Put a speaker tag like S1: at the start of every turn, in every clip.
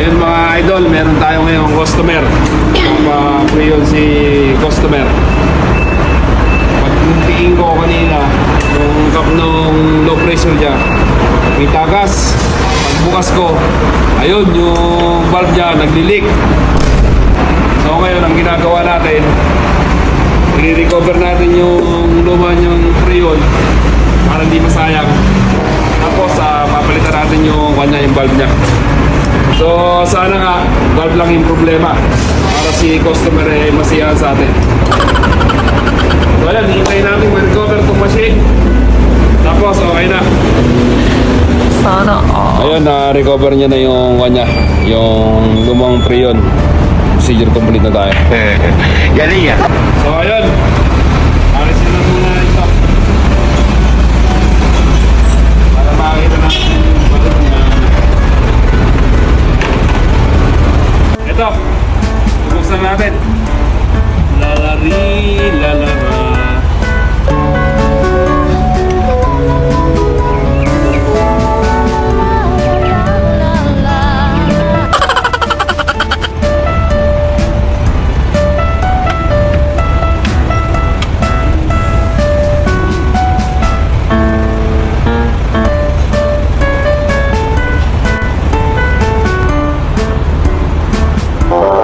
S1: Ayun mga idol, meron tayo ngayong customer. Pre-yun si customer. Pagtingin ko kanina, yung cup nung low pressure niya, may tagas. Pagbukas ko, ayun, yung valve niya nagli-leak. So ngayon, ang ginagawa natin, i-recover natin yung luma niyang pre-yun para hindi masayang. Tapos, papalitan natin yung valve niya. So, sana nga, valve lang yung problema para si customer masiyahan sa atin. So, ayan, hintayin natin ma-recover itong machine. Tapos, okay na.
S2: Sana all.
S1: Ayun, na-recover niya na yung yung lumang pre-yun. Procedure complete na tayo.
S3: Galing yan.
S1: So, ayun. Alisin na muna ito. Para makakita natin yung valve niya. Ito, bubuksan natin. Lalari, lalara.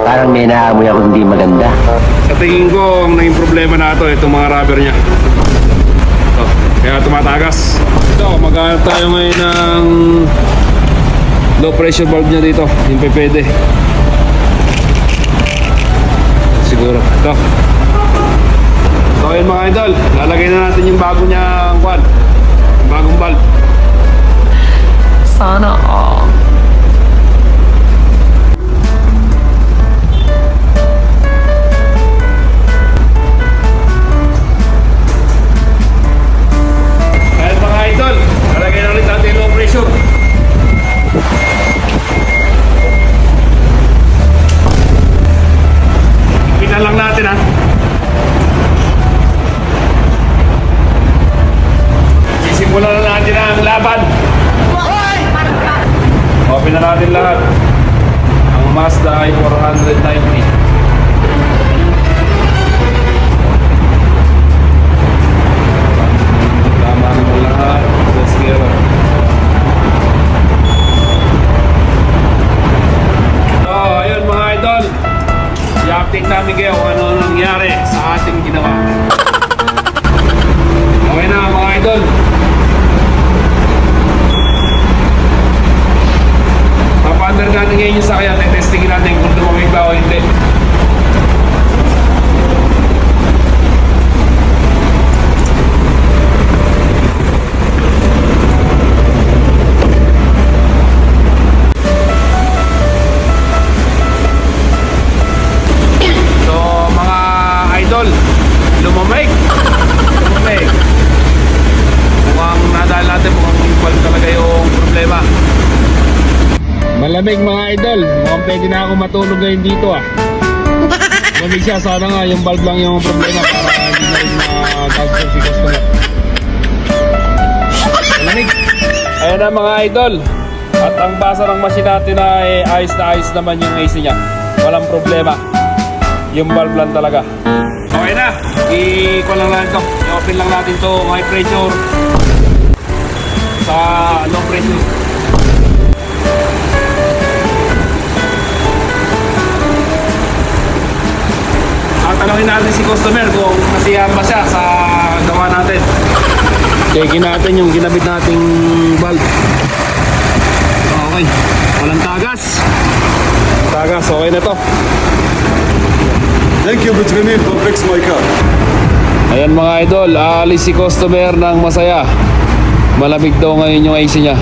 S3: Parang may naamoy ako hindi maganda.
S1: Sa tingin ko, ang naging problema na ito, itong mga rubber niya. Ito, kaya tumatagas. Ito, maghanap tayo ngayon ng low pressure valve niya dito. Yung pwede. Siguro. Ito. So, ayun mga idol. Lalagay na natin yung bago niyang valve. Yung bagong valve.
S2: Sana all.
S1: Ayun mga idol. Lalagay na ulit natin yung low pressure. Ipina lang natin ha. Sisimulan na natin ang laban. Open na natin lahat. Ang Mazda ay 490. Tama naman lahat. Let's get it. So, ayun mga idol. I-update namin kayo kung ano nangyari sa ating ginawa. Okay na mga idol. Papaandar natin ngayon yung sakyan. Testingin natin kung lumamig ba o hindi. So mga idol, lumamig. Mukhang nadal natin, mukhang impal talaga yung problema. Malamig mga idol, mukhang pwede na ako matulog ngayon dito ah. Malamig siya, sana nga yung valve lang yung problema para hindi na rin ma-cancel si customer. Malamig. Ayan na mga idol. At ang basa ng machine natin ay ayos na ayos naman yung AC niya. Walang problema. Yung valve lang talaga. Okay na, i-call lang natin ito. I-open lang natin ito, high pressure sa low pressure. Tanungin natin si customer kung masiyahan ba siya sa gawa natin. Checkin natin yung ginabit nating valve. Okay, walang tagas. Okay na to.
S4: Thank you, Benjamin, for fix my car.
S1: Ayan mga idol, aalis si customer ng masaya. Malamig daw ngayon yung AC niya.